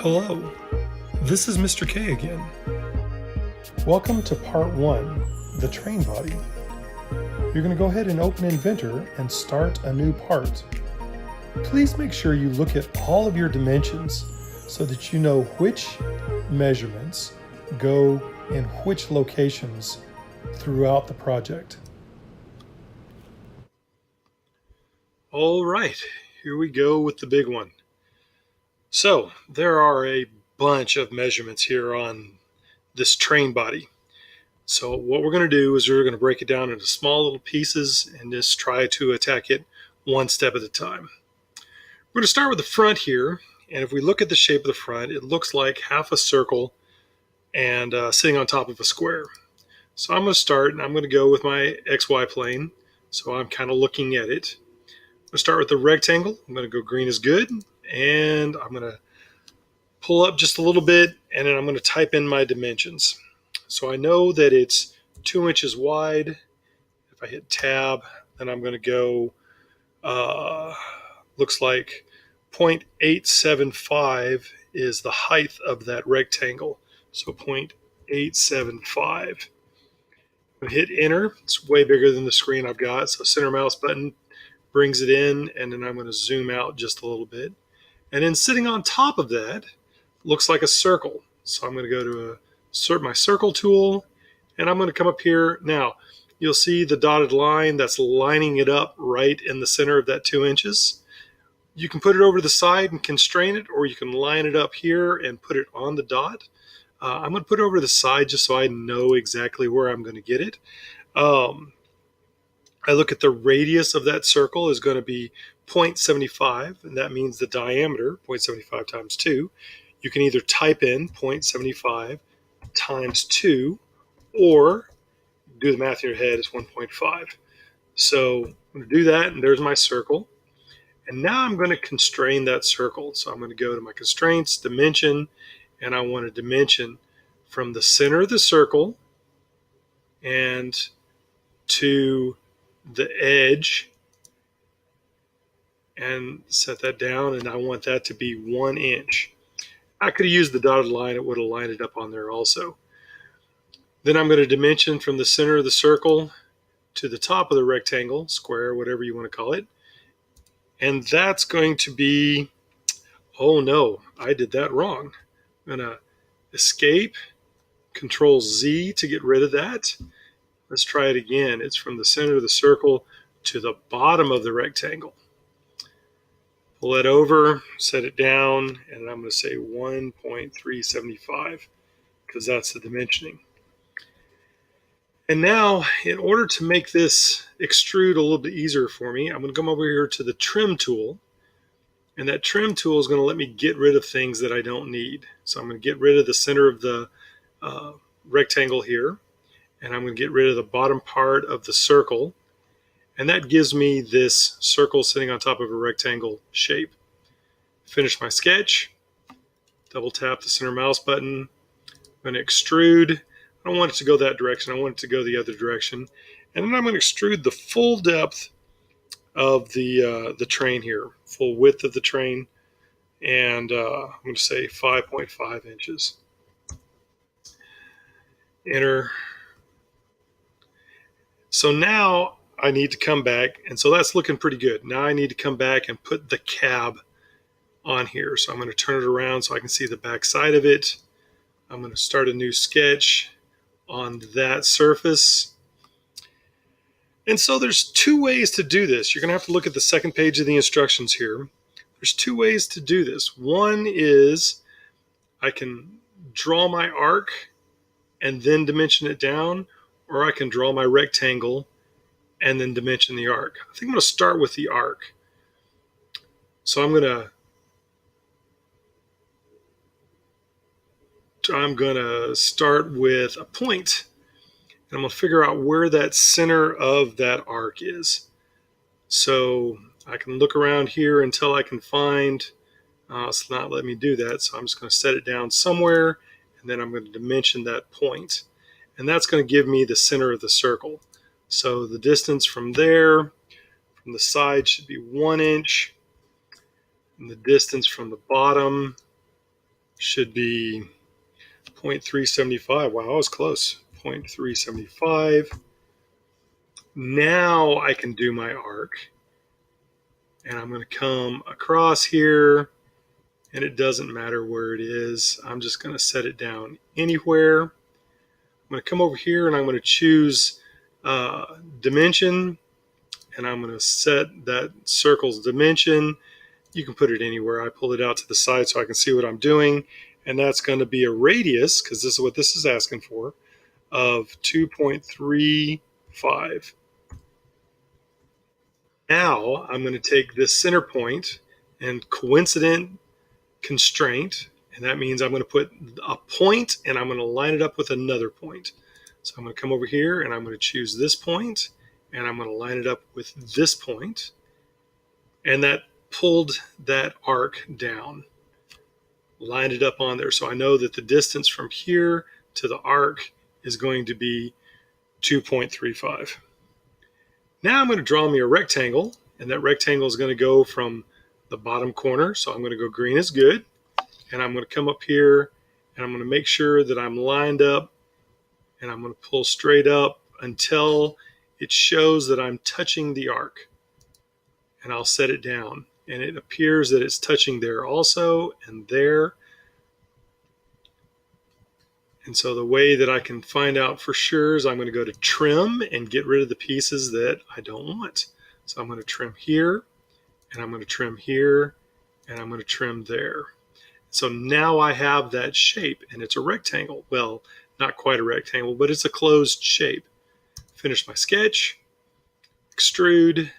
Hello, this is Mr. K again. Welcome to part 1, the train body. You're going to go ahead and open Inventor and start a new part. Please make sure you look at all of your dimensions so that you know which measurements go in which locations throughout the project. All right, here we go with the big one. So there are a bunch of measurements here on this train body. So what we're going to do is we're going to break it down into small little pieces and just try to attack it one step at a time. We're going to start with the front here, and if we look at the shape of the front, it looks like half a circle and sitting on top of a square. So I'm going to start, and I'm going to go with my XY plane, so I'm kind of looking at it. I'm going to start with the rectangle. I'm going to go green is good, and I'm going to pull up just a little bit, and then I'm going to type in my dimensions. So I know that it's 2 inches wide. If I hit tab, then I'm going to go, looks like 0.875 is the height of that rectangle. So 0.875. I'm going to hit enter. It's way bigger than the screen I've got. So center mouse button brings it in, and then I'm going to zoom out just a little bit. And then sitting on top of that looks like a circle. So I'm going to go to my circle tool, and I'm going to come up here. Now, you'll see the dotted line that's lining it up right in the center of that 2 inches. You can put it over to the side and constrain it, or you can line it up here and put it on the dot. I'm going to put it over to the side just so I know exactly where I'm going to get it. I look at the radius of that circle is going to be 0.75, and that means the diameter, 0.75 times 2. You can either type in 0.75 times 2, or do the math in your head, it's 1.5. So I'm going to do that, and there's my circle. And now I'm going to constrain that circle. So I'm going to go to my constraints, dimension, and I want to dimension from the center of the circle and to the edge, and set that down, and I want that to be 1 inch. I could have used the dotted line, it would have lined it up on there also. Then I'm going to dimension from the center of the circle to the top of the rectangle, square, whatever you want to call it. And that's going to be, oh no, I did that wrong. I'm going to escape, Control Z to get rid of that. Let's try it again. It's from the center of the circle to the bottom of the rectangle. Pull it over, set it down, and I'm going to say 1.375 because that's the dimensioning. And now, in order to make this extrude a little bit easier for me, I'm going to come over here to the trim tool, and that trim tool is going to let me get rid of things that I don't need. So I'm going to get rid of the center of the rectangle here, and I'm going to get rid of the bottom part of the circle, and that gives me this circle sitting on top of a rectangle shape. Finish my sketch, double tap the center mouse button, I'm going to extrude. I don't want it to go that direction, I want it to go the other direction, and then I'm going to extrude the full depth of the train here, full width of the train, and I'm going to say 5.5 inches. Enter. So now I need to come back, and so that's looking pretty good. Now I need to come back and put the cab on here. So I'm going to turn it around so I can see the back side of it. I'm going to start a new sketch on that surface. And so there's 2 ways to do this. You're going to have to look at the second page of the instructions here. There's 2 ways to do this. One is I can draw my arc and then dimension it down, or I can draw my rectangle and then dimension the arc. I think I'm going to start with the arc. So I'm going to start with a point, and I'm going to figure out where that center of that arc is. So I can look around here until I can find, it's not letting me do that, so I'm just going to set it down somewhere, and then I'm going to dimension that point. And that's going to give me the center of the circle. So the distance from there, from the side, should be 1 inch. And the distance from the bottom should be 0.375. Wow, I was close. 0.375. Now I can do my arc. And I'm going to come across here, and it doesn't matter where it is. I'm just going to set it down anywhere. I'm going to come over here, and I'm going to choose dimension, and I'm going to set that circle's dimension. You can put it anywhere. I pulled it out to the side so I can see what I'm doing, and that's going to be a radius, because this is what this is asking for, of 2.35. Now I'm going to take this center point and coincident constraint, and that means I'm going to put a point and I'm going to line it up with another point. So I'm going to come over here and I'm going to choose this point and I'm going to line it up with this point, and that pulled that arc down, lined it up on there. So I know that the distance from here to the arc is going to be 2.35. Now I'm going to draw me a rectangle, and that rectangle is going to go from the bottom corner. So I'm going to go green is good, and I'm going to come up here and I'm going to make sure that I'm lined up, and I'm going to pull straight up until it shows that I'm touching the arc, and I'll set it down, and it appears that it's touching there also and there. And so the way that I can find out for sure is I'm going to go to trim and get rid of the pieces that I don't want. So I'm going to trim here, and I'm going to trim here, and I'm going to trim there. So now I have that shape, and it's a rectangle. Well, not quite a rectangle, but it's a closed shape. Finish my sketch, extrude. I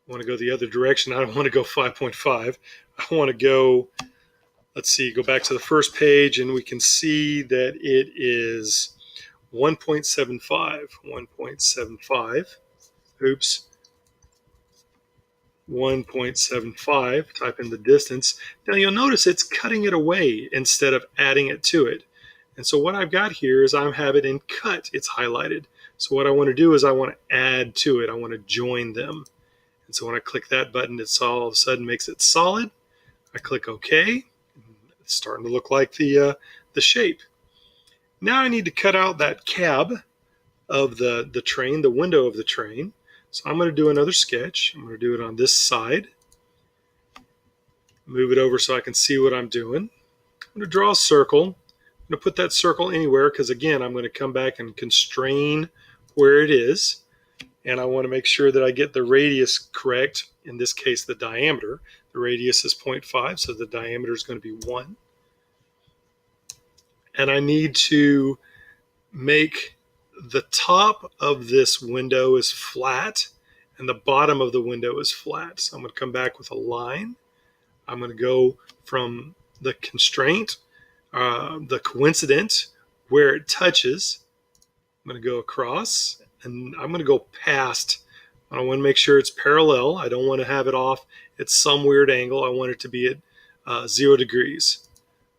want to go the other direction. I don't want to go 5.5. I want to go, let's see, go back to the first page, and we can see that it is 1.75, 1.75, oops, 1.75, type in the distance. Now you'll notice it's cutting it away instead of adding it to it. And so what I've got here is I have it in cut, it's highlighted. So what I want to do is I want to add to it, I want to join them. And so when I click that button, it's all of a sudden makes it solid. I click OK. It's starting to look like the shape. Now I need to cut out that cab of the train, the window of the train. So I'm going to do another sketch. I'm going to do it on this side. Move it over so I can see what I'm doing. I'm going to draw a circle. I'm going to put that circle anywhere because, again, I'm going to come back and constrain where it is. And I want to make sure that I get the radius correct. In this case, the diameter. The radius is 0.5, so the diameter is going to be 1. And I need to make the top of this window is flat and the bottom of the window is flat. So I'm going to come back with a line. I'm going to go from the constraint, the coincident, where it touches. I'm going to go across, and I'm going to go past. I want to make sure it's parallel. I don't want to have it off at some weird angle. I want it to be at 0 degrees.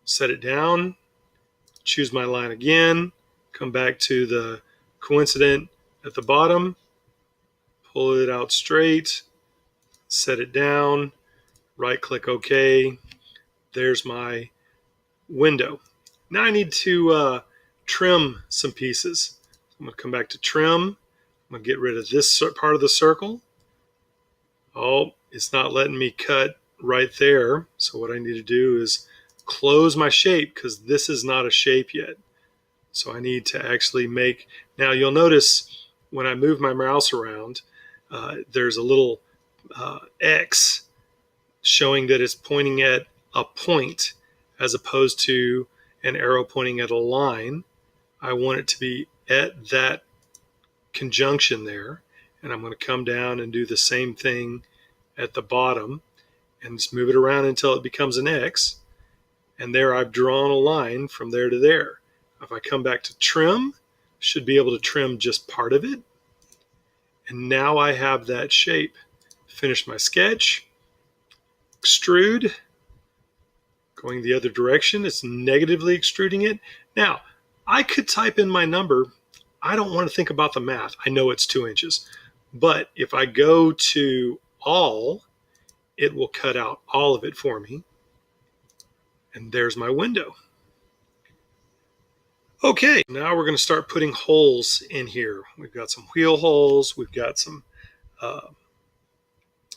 Set it down, choose my line again, come back to the coincident at the bottom, pull it out straight, set it down, right click OK. There's my window. Now I need to trim some pieces. I'm going to come back to trim. I'm going to get rid of this part of the circle. Oh, it's not letting me cut right there. So what I need to do is close my shape because this is not a shape yet. So I need to actually make, now you'll notice when I move my mouse around, there's a little X showing that it's pointing at a point as opposed to an arrow pointing at a line. I want it to be at that conjunction there, and I'm going to come down and do the same thing at the bottom and just move it around until it becomes an X, and there I've drawn a line from there to there. If I come back to trim, should be able to trim just part of it, and now I have that shape. Finish my sketch, extrude, going the other direction, it's negatively extruding it. Now I could type in my number. I don't want to think about the math. I know it's 2 inches. But if I go to all, it will cut out all of it for me. And there's my window. Okay, now we're going to start putting holes in here. We've got some wheel holes. We've got some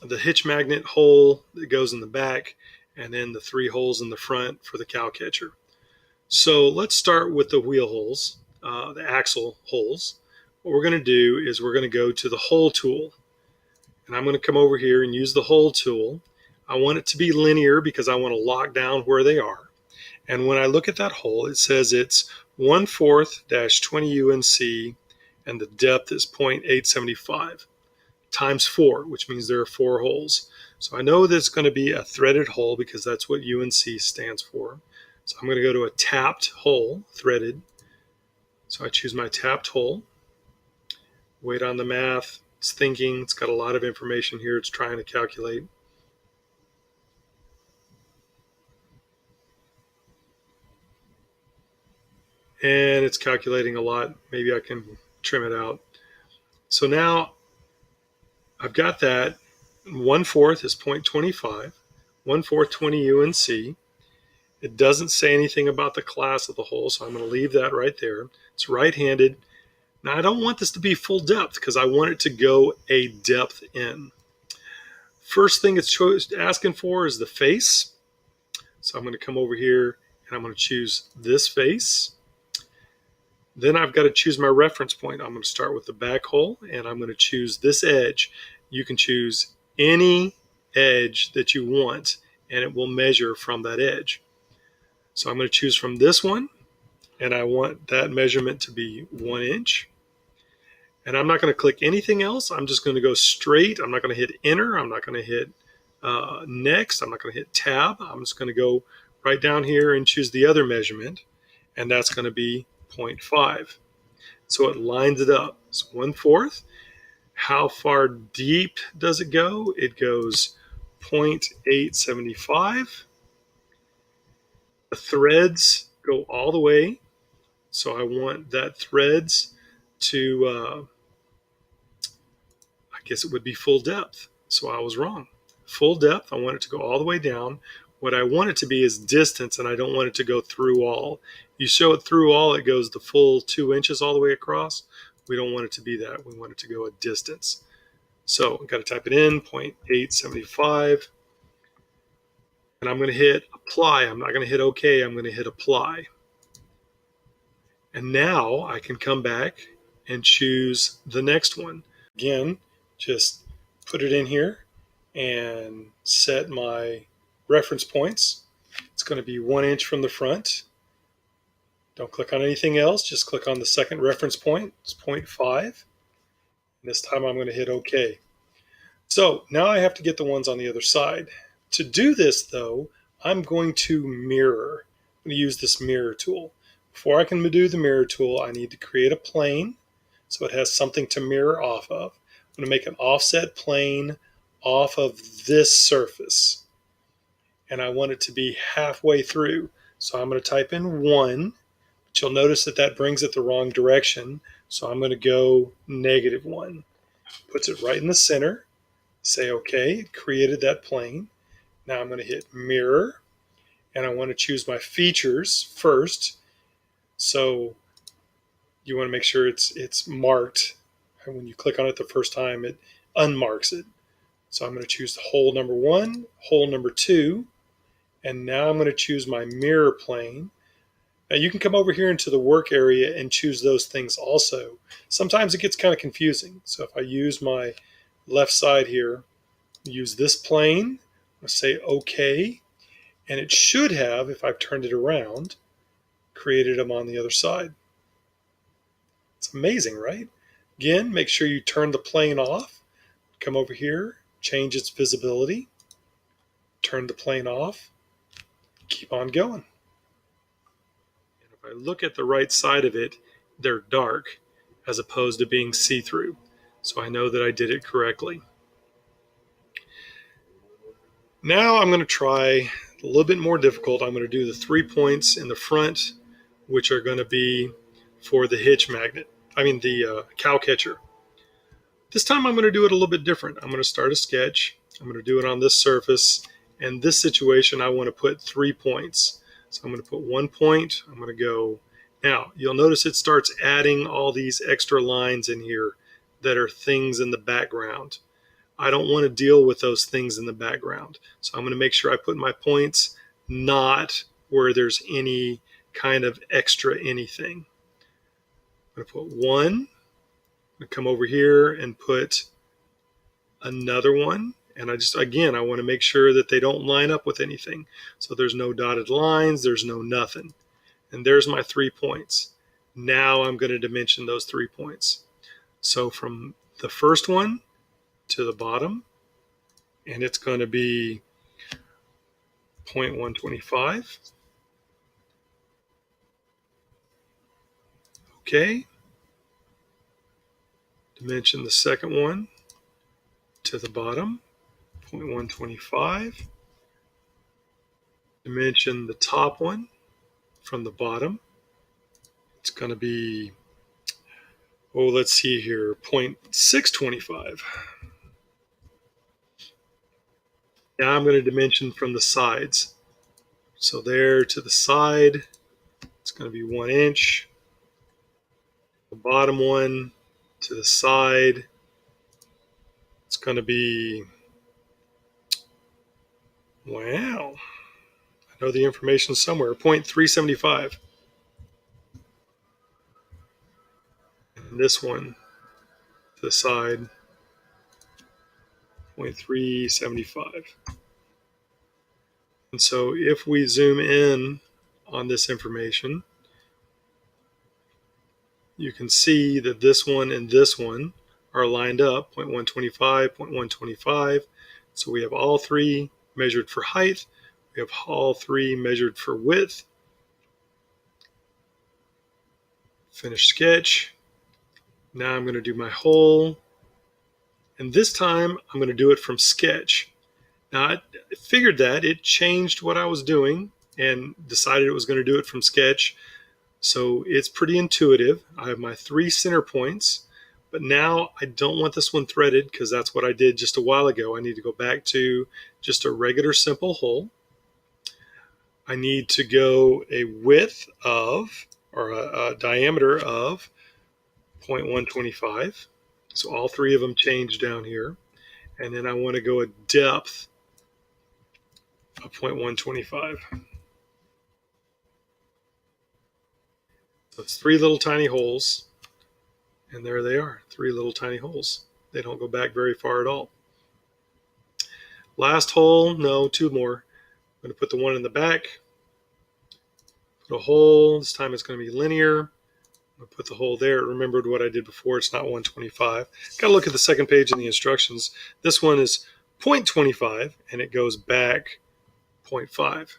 the hitch magnet hole that goes in the back, and then the 3 holes in the front for the cow catcher. So let's start with the wheel holes, the axle holes. What we're going to do is we're going to go to the hole tool. And I'm going to come over here and use the hole tool. I want it to be linear because I want to lock down where they are. And when I look at that hole, it says it's 1/4-20 UNC and the depth is 0.875 times 4, which means there are 4 holes. So I know that it's going to be a threaded hole because that's what UNC stands for. So I'm going to go to a tapped hole, threaded. So I choose my tapped hole. Wait on the math. It's thinking. It's got a lot of information here. It's trying to calculate. And it's calculating a lot. Maybe I can trim it out. So now I've got that. 1/4 is 0.25. 1/4 20 UNC. It doesn't say anything about the class of the hole, so I'm going to leave that right there. It's right-handed. Now I don't want this to be full depth because I want it to go a depth in. First thing it's asking for is the face. So I'm going to come over here and I'm going to choose this face. Then I've got to choose my reference point. I'm going to start with the back hole and I'm going to choose this edge. You can choose any edge that you want and it will measure from that edge. So I'm going to choose from this one and I want that measurement to be 1 inch. And I'm not going to click anything else. I'm just going to go straight. I'm not going to hit enter. I'm not going to hit next. I'm not going to hit tab. I'm just going to go right down here and choose the other measurement. And that's going to be 0.5. So it lines it up. It's 1/4. How far deep does it go? It goes 0.875. The threads go all the way. So I want that threads to, I guess it would be full depth. So I was wrong. Full depth, I want it to go all the way down. What I want it to be is distance, and I don't want it to go through all. You show it through all, it goes the full 2 inches all the way across. We don't want it to be that. We want it to go a distance. So I've got to type it in, 0.875. And I'm going to hit apply. I'm not going to hit OK. I'm going to hit apply. And now I can come back and choose the next one. Again, just put it in here and set my reference points. It's going to be 1 inch from the front. Don't click on anything else. Just click on the second reference point. It's 0.5. This time I'm going to hit OK. So now I have to get the ones on the other side. To do this, though, I'm going to mirror. I'm going to use this mirror tool. Before I can do the mirror tool, I need to create a plane so it has something to mirror off of. I'm going to make an offset plane off of this surface. And I want it to be halfway through. So I'm going to type in 1. But you'll notice that that brings it the wrong direction. So I'm going to go -1. Puts it right in the center. Say OK. It created that plane. Now I'm going to hit mirror. And I want to choose my features first. So you want to make sure it's marked. And when you click on it the first time, it unmarks it. So I'm going to choose hole number 1, hole number 2. And now I'm going to choose my mirror plane. Now you can come over here into the work area and choose those things also. Sometimes it gets kind of confusing. So if I use my left side here, use this plane, I'll say OK. And it should have, if I've turned it around, created them on the other side. It's amazing, right? Again, make sure you turn the plane off. Come over here, change its visibility, turn the plane off, keep on going. And if I look at the right side of it, they're dark as opposed to being see-through. So I know that I did it correctly. Now I'm going to try a little bit more difficult. I'm going to do the 3 points in the front, which are going to be for the hitch magnet. The cow catcher. This time I'm going to do it a little bit different. I'm going to start a sketch. I'm going to do it on this surface. And this situation, I want to put 3 points. So I'm going to put 1 point. I'm going to go. Now, you'll notice it starts adding all these extra lines in here that are things in the background. I don't want to deal with those things in the background. So I'm going to make sure I put my points not where there's any kind of extra anything. I'm going to put 1. I'm going to come over here and put another one. And I want to make sure that they don't line up with anything. So there's no dotted lines, there's no nothing. And there's my 3 points. Now I'm going to dimension those 3 points. So from the first one to the bottom, and it's going to be 0.125. Okay. Dimension the second one to the bottom, 0.125. Dimension the top one from the bottom. It's going to be, let's see here, 0.625. Now I'm going to dimension from the sides. So there to the side, it's going to be 1 inch. The bottom one to the side, it's going to be, wow, I know the information somewhere, 0.375. And this one to the side, 0.375. And so if we zoom in on this information, you can see that this one and this one are lined up, 0.125, 0.125. So we have all 3 measured for height. We have all 3 measured for width. Finish sketch. Now I'm going to do my hole. And this time I'm going to do it from sketch. Now I figured that it changed what I was doing and decided it was going to do it from sketch. So it's pretty intuitive. I have my 3 center points, but now I don't want this one threaded because that's what I did just a while ago. I need to go back to just a regular simple hole. I need to go a width of, or a diameter of 0.125. So all 3 of them change down here. And then I want to go a depth of 0.125. So it's 3 little tiny holes. And there they are, 3 little tiny holes. They don't go back very far at all. Last hole, no, 2 more. I'm going to put the one in the back. Put a hole. This time it's going to be linear. I'm going to put the hole there. Remembered what I did before. It's not 125. Got to look at the second page in the instructions. This one is 0.25, and it goes back 0.5.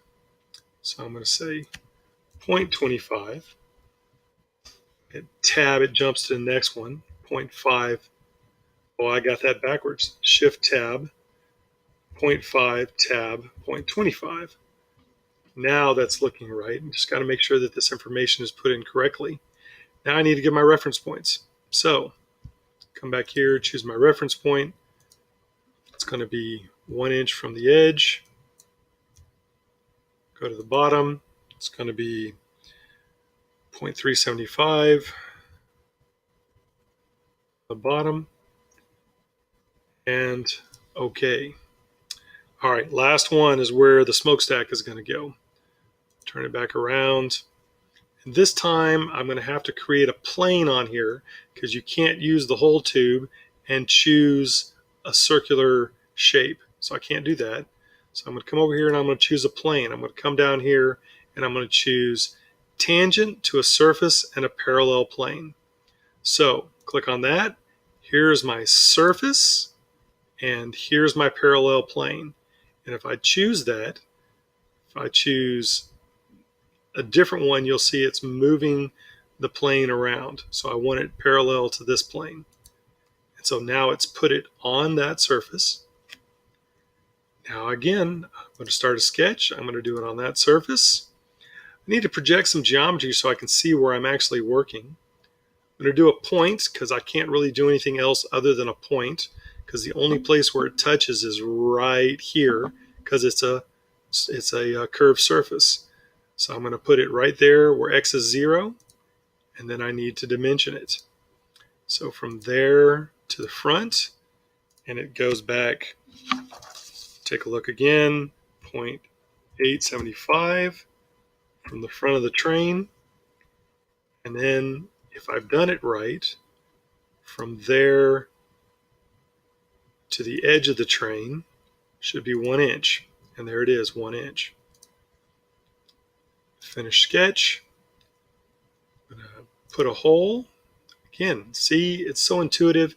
So I'm going to say 0.25. Hit tab, it jumps to the next one, 0.5. Oh, I got that backwards. Shift tab, 0.5, tab, 0.25. Now that's looking right. Just got to make sure that this information is put in correctly. Now I need to get my reference points. So come back here, choose my reference point. It's going to be 1 inch from the edge. Go to the bottom. It's going to be 0.375. The bottom. And OK. All right, last one is where the smokestack is going to go. Turn it back around. And this time I'm going to have to create a plane on here because you can't use the whole tube and choose a circular shape. So I can't do that. So I'm going to come over here and I'm going to choose a plane. I'm going to come down here and I'm going to choose tangent to a surface and a parallel plane. So click on that. Here's my surface and here's my parallel plane. And if I choose that, if I choose a different one, you'll see it's moving the plane around. So I want it parallel to this plane. And so now it's put it on that surface. Now again, I'm going to start a sketch. I'm going to do it on that surface. I need to project some geometry so I can see where I'm actually working. I'm going to do a point because I can't really do anything else other than a point, because the only place where it touches is right here because it's a curved surface. So I'm going to put it right there where X is 0, and then I need to dimension it. So from there to the front, and it goes back, take a look again, 0.875 from the front of the train. And then if I've done it right, from there to the edge of the train should be 1 inch. And there it is, 1 inch. Finish sketch. I'm going to put a hole. Again, see, it's so intuitive.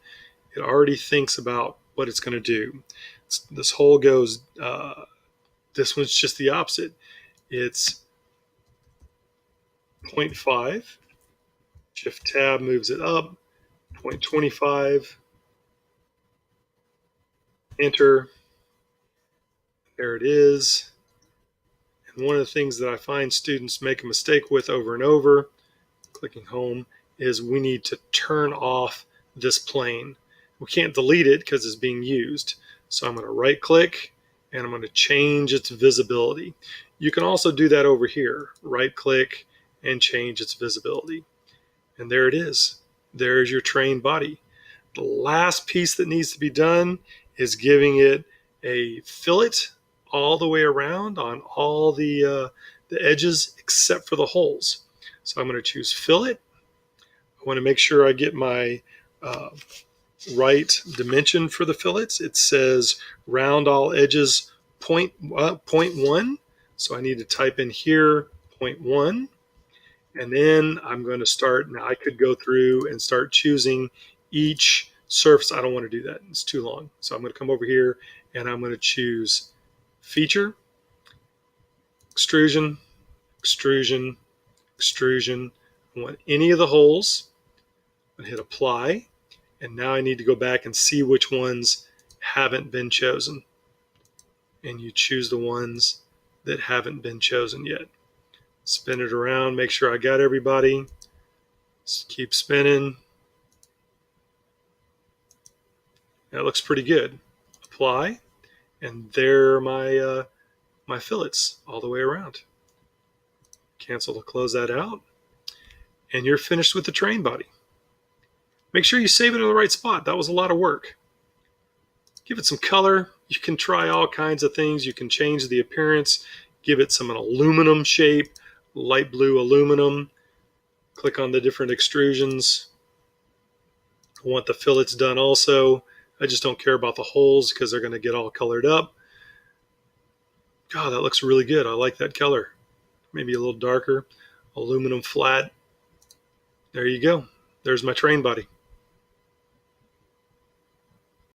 It already thinks about what it's going to do. This hole goes, this one's just the opposite. It's 0.5. Shift tab moves it up. 0.25. Enter. There it is. And one of the things that I find students make a mistake with over and over, clicking home, is we need to turn off this plane. We can't delete it because it's being used. So I'm going to right click and I'm going to change its visibility. You can also do that over here. Right click and change its visibility. And there it is. There's your train body. The last piece that needs to be done is giving it a fillet all the way around on all the edges except for the holes. So I'm going to choose fillet. I want to make sure I get my right dimension for the fillets. It says round all edges 0.1. So I need to type in here 0.1. And then I'm going to start. Now I could go through and start choosing each surface. I don't want to do that. It's too long. So I'm going to come over here and I'm going to choose feature, extrusion, extrusion, extrusion. I want any of the holes. I'm going to hit apply. And now I need to go back and see which ones haven't been chosen. And you choose the ones that haven't been chosen yet. Spin it around, make sure I got everybody. Just keep spinning. That looks pretty good. Apply, and there are my fillets all the way around. Cancel to close that out, and you're finished with the train body. Make sure you save it in the right spot. That was a lot of work. Give it some color. You can try all kinds of things. You can change the appearance, give it some aluminum shape, light blue aluminum. Click on the different extrusions. I want the fillets done also. I just don't care about the holes because they're going to get all colored up. God, that looks really good. I like that color. Maybe a little darker. Aluminum flat. There you go. There's my train body.